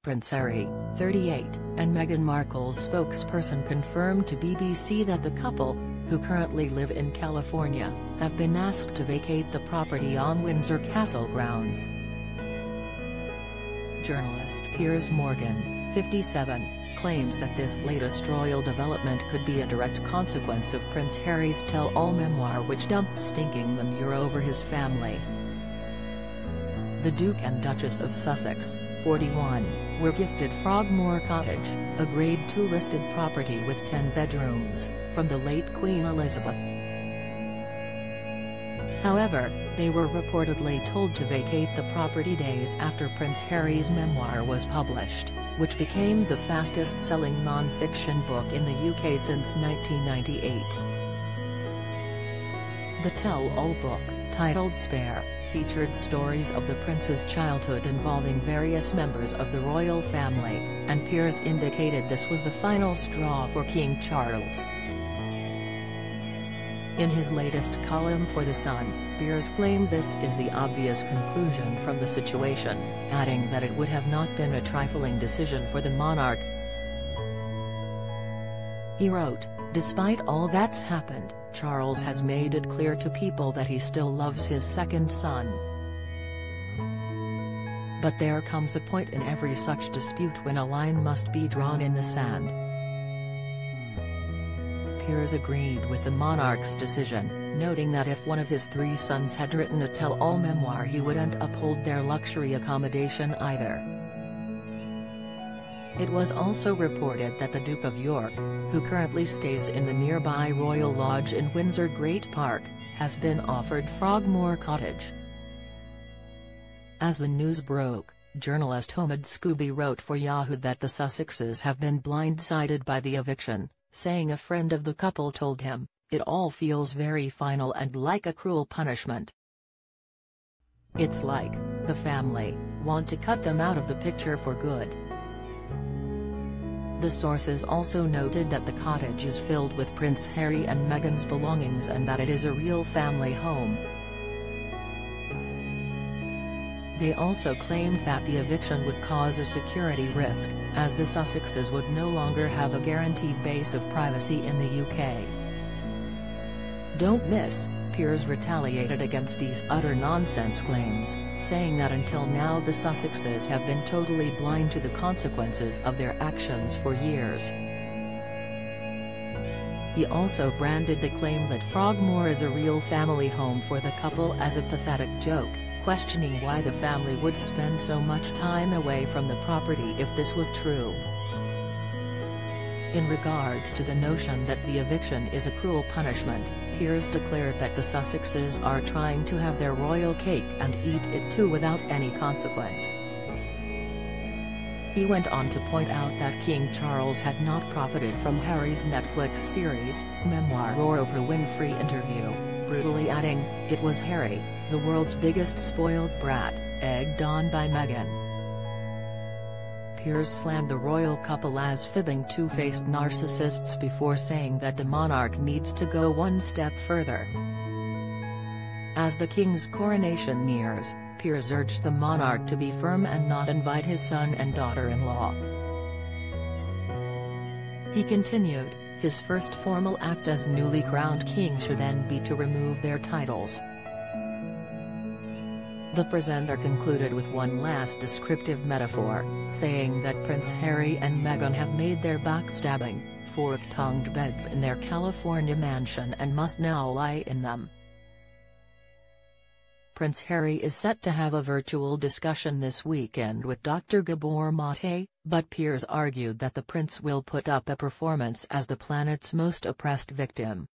Prince Harry, 38, and Meghan Markle's spokesperson confirmed to BBC that the couple, who currently live in California, have been asked to vacate the property on Windsor Castle grounds. Journalist Piers Morgan, 57, claims that this latest royal development could be a direct consequence of Prince Harry's tell-all memoir, which dumped stinking manure over his family. The Duke and Duchess of Sussex, 41, were gifted Frogmore Cottage, a Grade II listed property with 10 bedrooms, from the late Queen Elizabeth. However, they were reportedly told to vacate the property days after Prince Harry's memoir was published, which became the fastest-selling non-fiction book in the UK since 1998. The tell-all book, titled Spare, featured stories of the prince's childhood involving various members of the royal family, and Piers indicated this was the final straw for King Charles. In his latest column for The Sun, Piers claimed this is the obvious conclusion from the situation, adding that it would have not been a trifling decision for the monarch. He wrote, "Despite all that's happened, Charles has made it clear to people that he still loves his second son. But there comes a point in every such dispute when a line must be drawn in the sand." Piers agreed with the monarch's decision, noting that if one of his 3 sons had written a tell-all memoir, he wouldn't uphold their luxury accommodation either. It was also reported that the Duke of York, who currently stays in the nearby Royal Lodge in Windsor Great Park, has been offered Frogmore Cottage. As the news broke, journalist Omid Scooby wrote for Yahoo that the Sussexes have been blindsided by the eviction, saying a friend of the couple told him, "It all feels very final and like a cruel punishment. It's like, the family, want to cut them out of the picture for good." The sources also noted that the cottage is filled with Prince Harry and Meghan's belongings and that it is a real family home. They also claimed that the eviction would cause a security risk, as the Sussexes would no longer have a guaranteed base of privacy in the UK. Don't miss, Piers retaliated against these utter nonsense claims, saying that until now the Sussexes have been totally blind to the consequences of their actions for years. He also branded the claim that Frogmore is a real family home for the couple as a pathetic joke, questioning why the family would spend so much time away from the property if this was true. In regards to the notion that the eviction is a cruel punishment, Piers declared that the Sussexes are trying to have their royal cake and eat it too without any consequence. He went on to point out that King Charles had not profited from Harry's Netflix series, memoir or Oprah Winfrey interview, brutally adding, "It was Harry, the world's biggest spoiled brat, egged on by Meghan." Piers slammed the royal couple as fibbing two-faced narcissists before saying that the monarch needs to go one step further. As the king's coronation nears, Piers urged the monarch to be firm and not invite his son and daughter-in-law. He continued, his first formal act as newly crowned king should then be to remove their titles. The presenter concluded with one last descriptive metaphor, saying that Prince Harry and Meghan have made their backstabbing, fork-tongued beds in their California mansion and must now lie in them. Prince Harry is set to have a virtual discussion this weekend with Dr. Gabor Mate, but Piers argued that the prince will put up a performance as the planet's most oppressed victim.